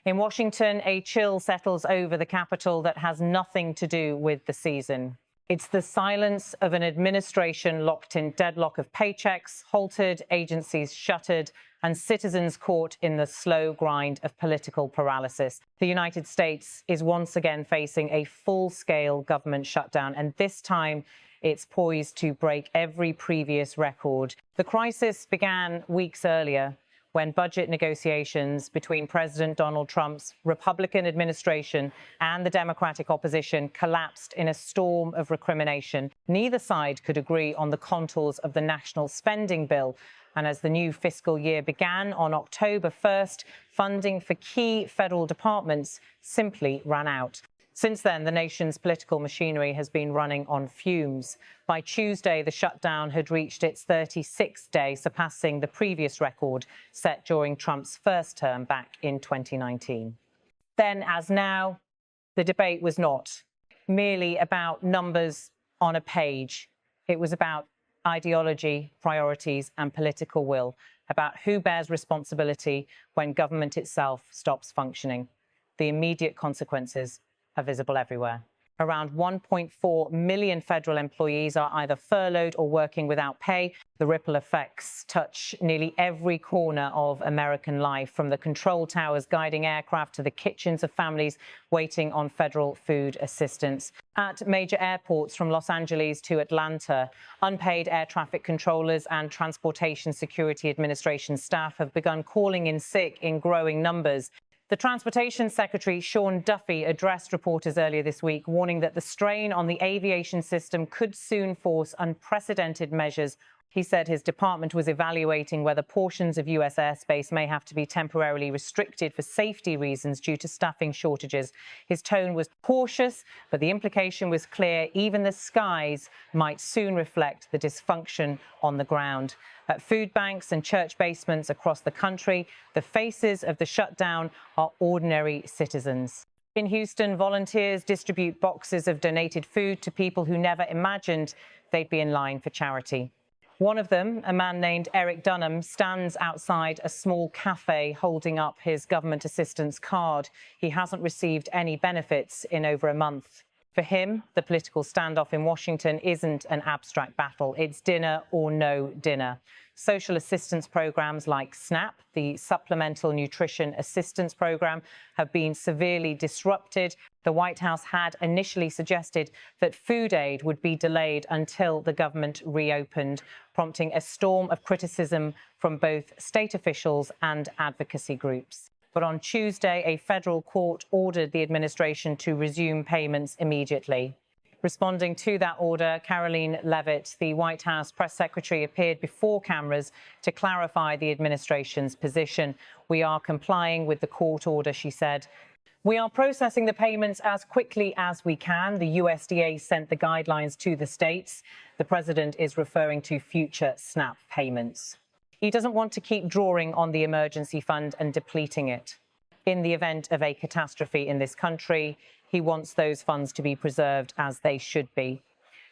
In Washington, a chill settles over the Capitol that has nothing to do with the season. It's the silence of an administration locked in deadlock of paychecks, halted, agencies shuttered, and citizens caught in the slow grind of political paralysis. The United States is once again facing a full-scale government shutdown, and this time it's poised to break every previous record. The crisis began weeks earlier, when budget negotiations between President Donald Trump's Republican administration and the Democratic opposition collapsed in a storm of recrimination. Neither side could agree on the contours of the national spending bill. And as the new fiscal year began on October 1st, funding for key federal departments simply ran out. Since then, the nation's political machinery has been running on fumes. By Tuesday, the shutdown had reached its 36th day, surpassing the previous record set during Trump's first term back in 2019. Then, as now, the debate was not merely about numbers on a page. It was about ideology, priorities, and political will, about who bears responsibility when government itself stops functioning. The immediate consequences are visible everywhere. Around 1.4 million federal employees are either furloughed or working without pay. The ripple effects touch nearly every corner of American life, from the control towers guiding aircraft to the kitchens of families waiting on federal food assistance. At major airports from Los Angeles to Atlanta, unpaid air traffic controllers and Transportation Security Administration staff have begun calling in sick in growing numbers. The Transportation Secretary, Sean Duffy, addressed reporters earlier this week, warning that the strain on the aviation system could soon force unprecedented measures. He said his department was evaluating whether portions of U.S. airspace may have to be temporarily restricted for safety reasons due to staffing shortages. His tone was cautious, but the implication was clear. Even the skies might soon reflect the dysfunction on the ground. At food banks and church basements across the country, the faces of the shutdown are ordinary citizens. In Houston, volunteers distribute boxes of donated food to people who never imagined they'd be in line for charity. One of them, a man named Eric Dunham, stands outside a small cafe holding up his government assistance card. He hasn't received any benefits in over a month. For him, the political standoff in Washington isn't an abstract battle. It's dinner or no dinner. Social assistance programs like SNAP, the Supplemental Nutrition Assistance Program, have been severely disrupted. The White House had initially suggested that food aid would be delayed until the government reopened, prompting a storm of criticism from both state officials and advocacy groups. But on Tuesday, a federal court ordered the administration to resume payments immediately. Responding to that order, Karoline Leavitt, the White House press secretary, appeared before cameras to clarify the administration's position. "We are complying with the court order," she said. "We are processing the payments as quickly as we can. The USDA sent the guidelines to the states." The president is referring to future SNAP payments. He doesn't want to keep drawing on the emergency fund and depleting it. In the event of a catastrophe in this country, he wants those funds to be preserved as they should be.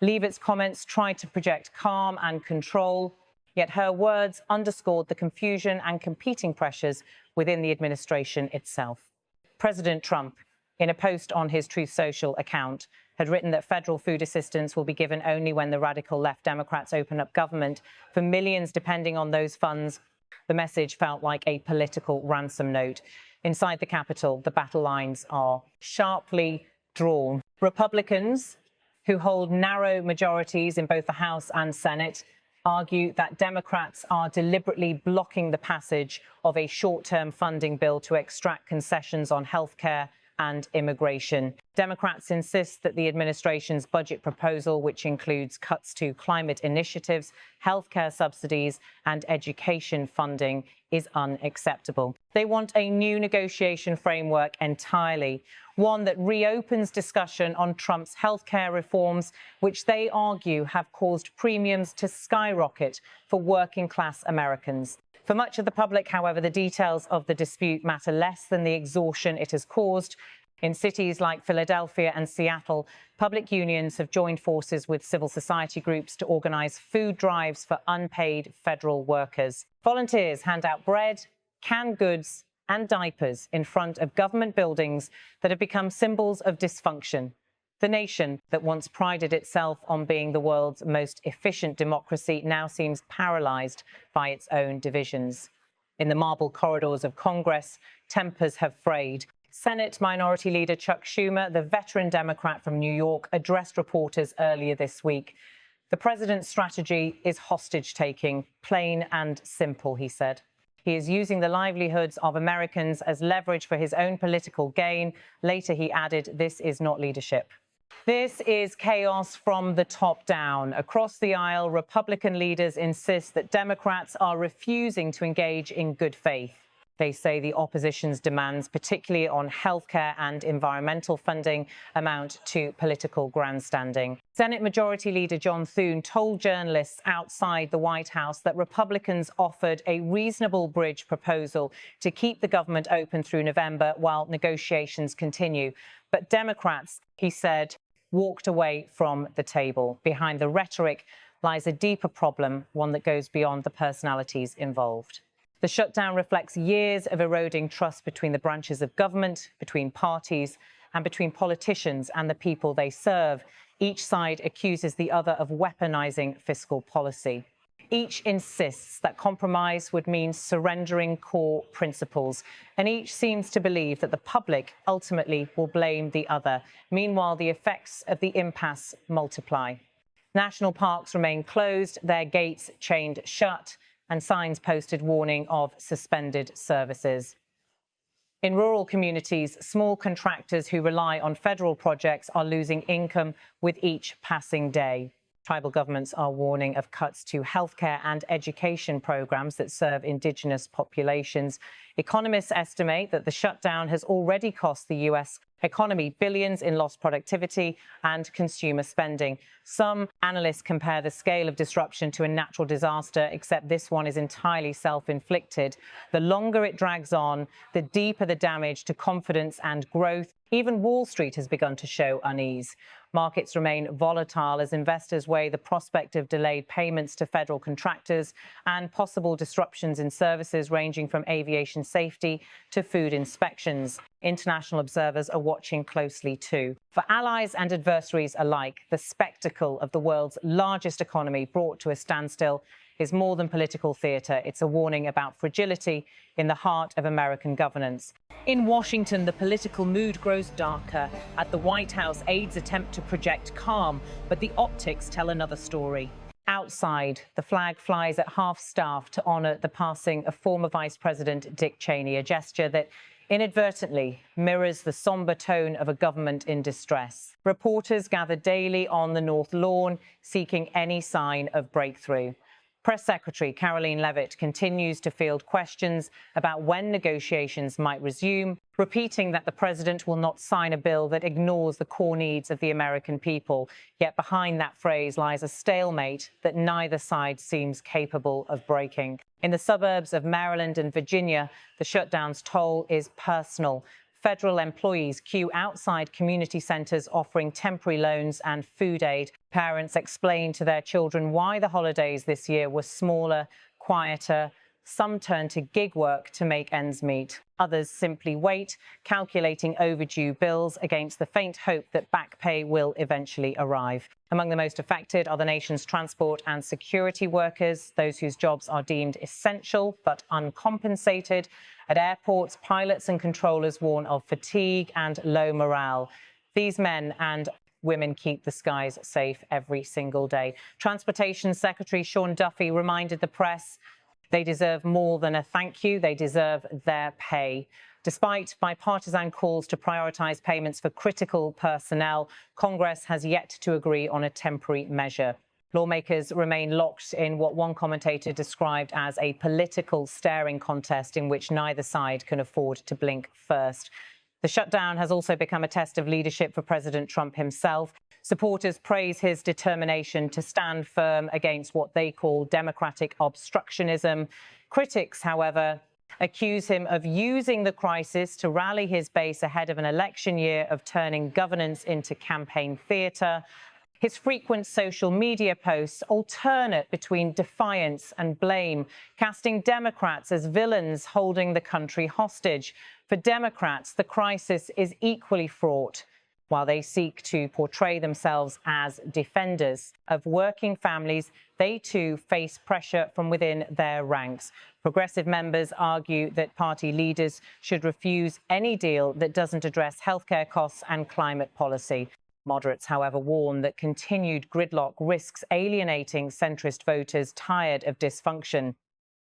Leavitt's comments tried to project calm and control, yet her words underscored the confusion and competing pressures within the administration itself. President Trump, in a post on his Truth Social account, had written that federal food assistance will be given only when the radical left Democrats open up government. For millions depending on those funds, the message felt like a political ransom note. Inside the Capitol, the battle lines are sharply drawn. Republicans, who hold narrow majorities in both the House and Senate, argue that Democrats are deliberately blocking the passage of a short-term funding bill to extract concessions on health care and immigration. Democrats insist that the administration's budget proposal, which includes cuts to climate initiatives, healthcare subsidies, and education funding, is unacceptable. They want a new negotiation framework entirely, one that reopens discussion on Trump's healthcare reforms, which they argue have caused premiums to skyrocket for working-class Americans. For much of the public, however, the details of the dispute matter less than the exhaustion it has caused. In cities like Philadelphia and Seattle, public unions have joined forces with civil society groups to organize food drives for unpaid federal workers. Volunteers hand out bread, canned goods, and diapers in front of government buildings that have become symbols of dysfunction. The nation that once prided itself on being the world's most efficient democracy now seems paralyzed by its own divisions. In the marble corridors of Congress, tempers have frayed. Senate Minority Leader Chuck Schumer, the veteran Democrat from New York, addressed reporters earlier this week. The president's strategy is hostage-taking, plain and simple, he said. He is using the livelihoods of Americans as leverage for his own political gain. Later, he added, this is not leadership. This is chaos from the top down. Across the aisle, Republican leaders insist that Democrats are refusing to engage in good faith. They say the opposition's demands, particularly on healthcare and environmental funding, amount to political grandstanding. Senate Majority Leader John Thune told journalists outside the White House that Republicans offered a reasonable bridge proposal to keep the government open through November while negotiations continue. But Democrats, he said, walked away from the table. Behind the rhetoric lies a deeper problem, one that goes beyond the personalities involved. The shutdown reflects years of eroding trust between the branches of government, between parties, and between politicians and the people they serve. Each side accuses the other of weaponizing fiscal policy. Each insists that compromise would mean surrendering core principles, and each seems to believe that the public ultimately will blame the other. Meanwhile, the effects of the impasse multiply. National parks remain closed, their gates chained shut, and signs posted warning of suspended services. In rural communities, small contractors who rely on federal projects are losing income with each passing day. Tribal governments are warning of cuts to healthcare and education programs that serve Indigenous populations. Economists estimate that the shutdown has already cost the U.S. economy billions in lost productivity and consumer spending. Some analysts compare the scale of disruption to a natural disaster, except this one is entirely self-inflicted. The longer it drags on, the deeper the damage to confidence and growth. Even Wall Street has begun to show unease. Markets remain volatile as investors weigh the prospect of delayed payments to federal contractors and possible disruptions in services ranging from aviation safety to food inspections. International observers are watching closely too. For allies and adversaries alike, the spectacle of the world's largest economy brought to a standstill is more than political theatre. It's a warning about fragility in the heart of American governance. In Washington, the political mood grows darker. At the White House, aides attempt to project calm, but the optics tell another story. Outside, the flag flies at half-staff to honour the passing of former Vice President Dick Cheney, a gesture that inadvertently mirrors the sombre tone of a government in distress. Reporters gather daily on the North Lawn, seeking any sign of breakthrough. Press Secretary Karoline Leavitt continues to field questions about when negotiations might resume, repeating that the president will not sign a bill that ignores the core needs of the American people. Yet behind that phrase lies a stalemate that neither side seems capable of breaking. In the suburbs of Maryland and Virginia, the shutdown's toll is personal. Federal employees queue outside community centres offering temporary loans and food aid. Parents explain to their children why the holidays this year were smaller, quieter. Some turn to gig work to make ends meet. Others simply wait, calculating overdue bills against the faint hope that back pay will eventually arrive. Among the most affected are the nation's transport and security workers, those whose jobs are deemed essential but uncompensated. At airports, pilots and controllers warn of fatigue and low morale. These men and women keep the skies safe every single day. Transportation Secretary Sean Duffy reminded the press they deserve more than a thank you. They deserve their pay. Despite bipartisan calls to prioritise payments for critical personnel, Congress has yet to agree on a temporary measure. Lawmakers remain locked in what one commentator described as a political staring contest in which neither side can afford to blink first. The shutdown has also become a test of leadership for President Trump himself. Supporters praise his determination to stand firm against what they call democratic obstructionism. Critics, however, accuse him of using the crisis to rally his base ahead of an election year, of turning governance into campaign theatre. His frequent social media posts alternate between defiance and blame, casting Democrats as villains holding the country hostage. For Democrats, the crisis is equally fraught, while they seek to portray themselves as defenders of working families. They too face pressure from within their ranks. Progressive members argue that party leaders should refuse any deal that doesn't address healthcare costs and climate policy. Moderates, however, warn that continued gridlock risks alienating centrist voters tired of dysfunction.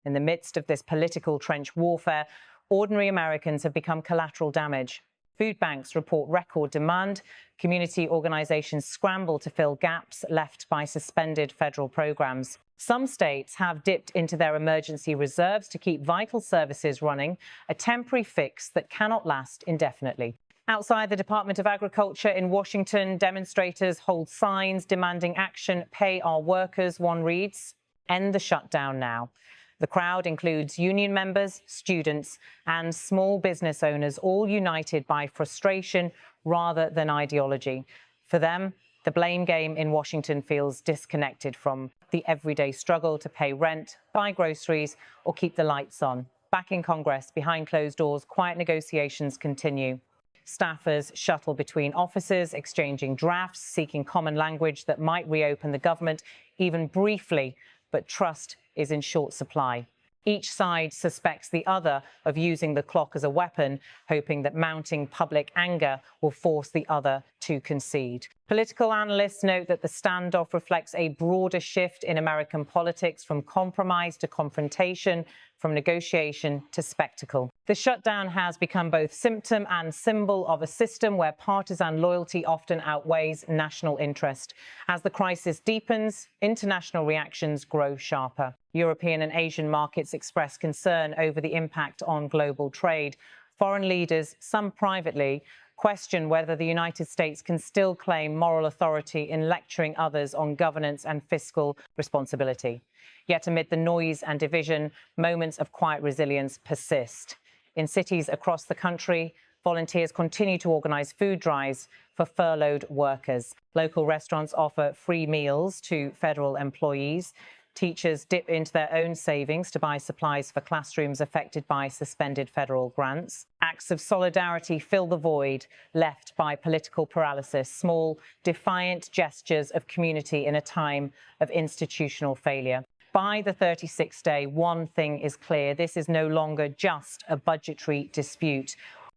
In the midst of this political trench warfare, ordinary Americans have become collateral damage. Food banks report record demand. Community organizations scramble to fill gaps left by suspended federal programs. Some states have dipped into their emergency reserves to keep vital services running, a temporary fix that cannot last indefinitely. Outside the Department of Agriculture in Washington, demonstrators hold signs demanding action. Pay our workers, one reads. End the shutdown now. The crowd includes union members, students, and small business owners, all united by frustration rather than ideology. For them, the blame game in Washington feels disconnected from the everyday struggle to pay rent, buy groceries, or keep the lights on. Back in Congress, behind closed doors, quiet negotiations continue. Staffers shuttle between offices, exchanging drafts, seeking common language that might reopen the government, even briefly, but trust is in short supply. Each side suspects the other of using the clock as a weapon, hoping that mounting public anger will force the other to concede. Political analysts note that the standoff reflects a broader shift in American politics, from compromise to confrontation, from negotiation to spectacle. The shutdown has become both symptom and symbol of a system where partisan loyalty often outweighs national interest. As the crisis deepens, international reactions grow sharper. European and Asian markets express concern over the impact on global trade. Foreign leaders, some privately, question whether the United States can still claim moral authority in lecturing others on governance and fiscal responsibility. Yet amid the noise and division, moments of quiet resilience persist. In cities across the country, volunteers continue to organize food drives for furloughed workers. Local restaurants offer free meals to federal employees. Teachers dip into their own savings to buy supplies for classrooms affected by suspended federal grants. Acts of solidarity fill the void left by political paralysis, small, defiant gestures of community in a time of institutional failure. By the 36th day, one thing is clear. This is no longer just a budgetary dispute.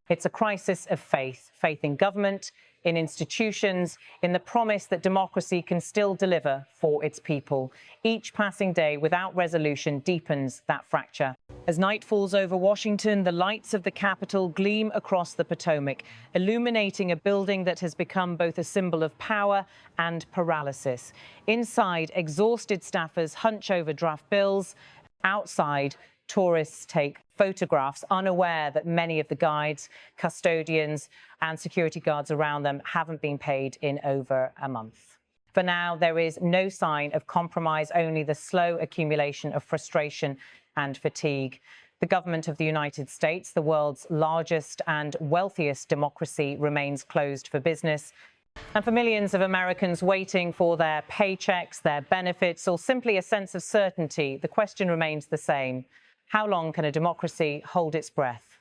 It's a crisis of faith, faith in government, in institutions, in the promise that democracy can still deliver for its people. Each passing day without resolution deepens that fracture. As night falls over Washington, the lights of the Capitol gleam across the Potomac, illuminating a building that has become both a symbol of power and paralysis. Inside, exhausted staffers hunch over draft bills. Outside, tourists take photographs, unaware that many of the guides, custodians, and security guards around them haven't been paid in over a month. For now, there is no sign of compromise, only the slow accumulation of frustration and fatigue. The government of the United States, the world's largest and wealthiest democracy, remains closed for business. And for millions of Americans waiting for their paychecks, their benefits, or simply a sense of certainty, the question remains the same. How long can a democracy hold its breath?